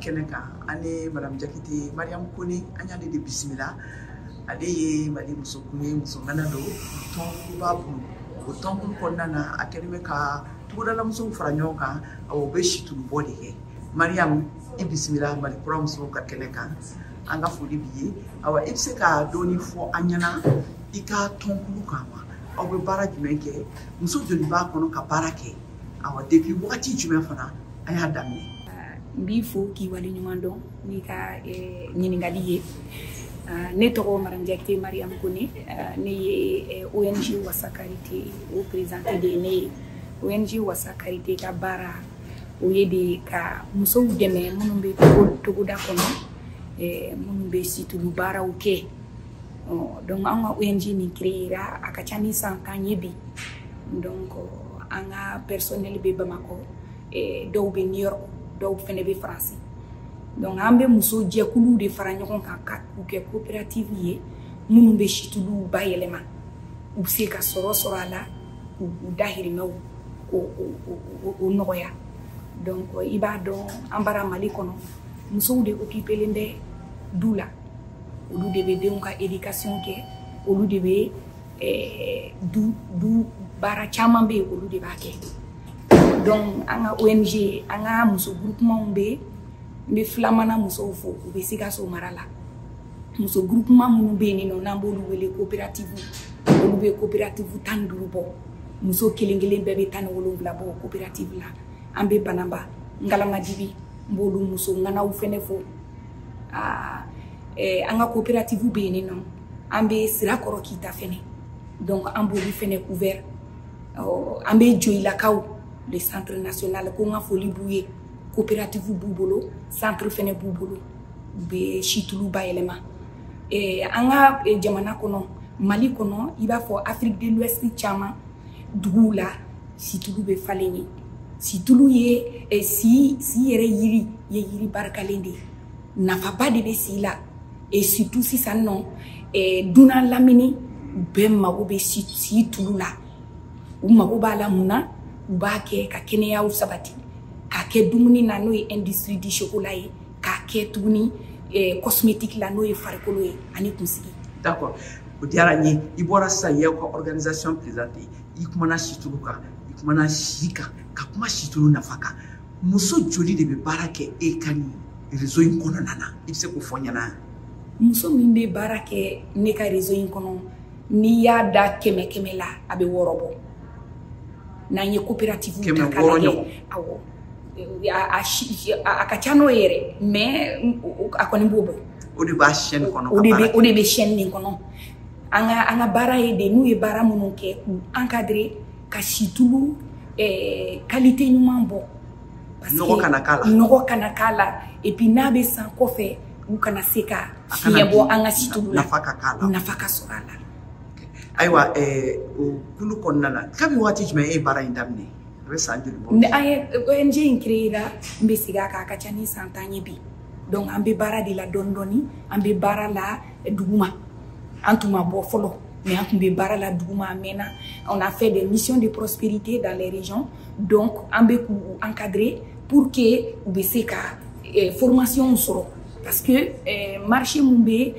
keneka ane Madame Jakite Mariam Kone anya de bismillah ade mali musokuni musongana do ton babu o ton ko nana akelime ka tugoda la muso faranyoka awo be shitu bodi he Mariam bismillah mali kura muso ka keneka anga fodi biye awa ibse ka doni fo anyana ika ton kulu kama awo be bara jumenke muso joli ba kono ka barake awa depuis wakati jumen fana aya damne mbi fo ki wali nyumando ni ka nyiningali ye ne togo Madame Jakite Mariam Kone ne ONG Wasakarité au présenté de ne ONG Wasakarité ka bara o yede ka muso deme munumbe togo da kono munumbe situ bara oke donc anga ONG ni créera akachani sankanye bi donc anga personnel be Bamako do be New York do fene be France donc ambe muso jekulu de fara ɲɔgɔn kan ka kɛ coopérative ye minnu be situlu bayɛlɛma u be se ka sɔrɔ a la u dahirimɛw o nɔgɔya donc i b'a dɔn an bara Mali kɔnɔ musow de occupelen bɛ du la olu de be denw ka éducation kɛ olu de be du baara caman be olu de b'a kɛ donc an ka ONG an ka muso groupement be mbe flamana muso fo u be Sikaso mara la muso groupement munu be ni no nambolu wele coopérative olu be coopérative tan duru bo muso kelengelen bebe tan wolonvla bo coopérative la ambe banamba ngalama dibi mbolu muso ngana u fene fo anga coopérative be ni no ambe sira koro kita fene donc ambolu fene ouvert ambe joila kaw le centre national ko nga foli bouye coopérative bubolo centre fene bubolo be shitulu bayelema anga jamana kono Mali kono iba fo Afrique de l'Ouest chama dugu la situlu be faleni situlu ye si yere yiri barkalende nafa ba de be sila et surtout si ça non duna lamini be mago be situlu la u mago ba la muna u ba ke ka kenya u sabati ka ke dumuni na no industrie du chocolat ye ka ke tuguni cosmétique la no farikolo ye ani kunsigi d'accord o diara ni ibora sa ye ko organisation présentée ikumana situluka ikumana shika ka kuma situlu nafaka muso joli de be barake e kani réseau in kono nana ibse ko fonyana muso min be barake ne ka réseau in kono ni ya da keme la abe worobo na nye coopérative keme woro awo akachano yere mais akoni bobo o de ba chaîne kono o de be chaîne ni kono anga bara ye de nous e bara munun ke encadrer ka situlu qualité nyuma bo parce que nogo kana kala et puis na be san ko fe u kana seka fiebo anga situlu nafaka sorala aywa kulu konnana kabi wati jme bara indamne ne ay ONG in créera mbe siga ka kachani santanye bi donc ambe bara de la dondoni ambe bara la duguma antuma bo folo mais ambe bara la duguma mena on a fait des missions de prospérité dans les régions donc ambe ku encadrer pour que ubeseka formation soro parce que marché mumbe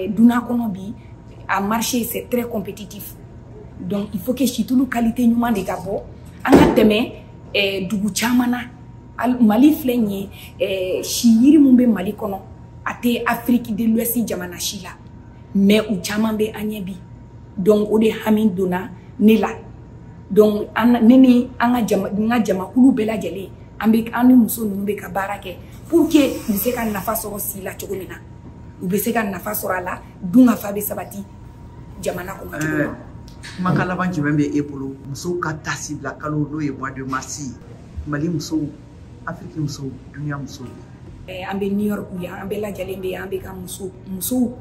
duna kono bi à marché c'est très compétitif donc il faut que chitulu qualité nyuma de gabo anga teme dugu chamana Mali flenye shiyiri mumbe Mali kono ate Afrique de l'Ouest jamana shila mais u chamambe anyebi donc ode hamin dona nila donc neni anga jama kulu bela jale ambe anu muso nube ka barake pour que nous se kan nafa soro sila chogomina u be se kan nafa soro ala dunga fabe sabati jamana ko makala banji membe epolo muso ka tasibla kalo no e mois de mars Mali muso Afrique muso dunia muso ambe New York ya ambe la jalembe ya ambe ka muso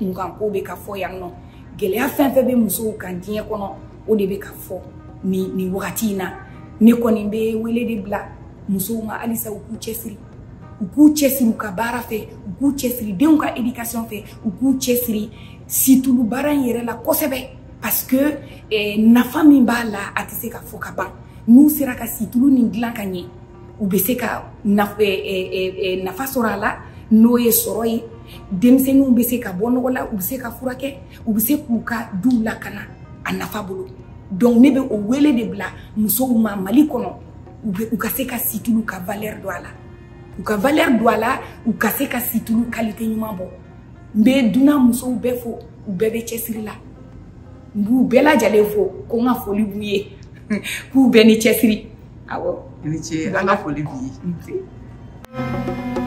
ngan ko be ka fo yang no gele ya fen be muso kan die kono o de be ka fo ni wakati na ne koni be wele de bla muso nga alisa ku chesiri ka bara fe ku chesiri de ka éducation fe ku chesiri situlu baran yere la kosebe parce que na famille bala atise ka fo ka ban nous sera ka situlu ni dilan kanye u bɛ se ka nafa sɔrɔ a la n'o ye sɔrɔ ye denmisɛnninw bɛ se ka bɔ nɔgɔ la u bɛ se ka furakɛ u bɛ se k'u ka duw lakana a nafa bolo donc ne bɛ o wele de bila musow ma Mali kɔnɔ u ka se ka situlu ka valeur don a la u ka valeur don a la u ka se ka situlu qualité ɲuman bɔ n bɛ dunan musow bɛɛ fo u bɛɛ bɛ cɛsiri la n b'u bɛɛ lajɛlen fo ko n ka foli b'u ye k'u bɛɛ ni cɛsiri awɔ i ni ce an ka foli b'i ye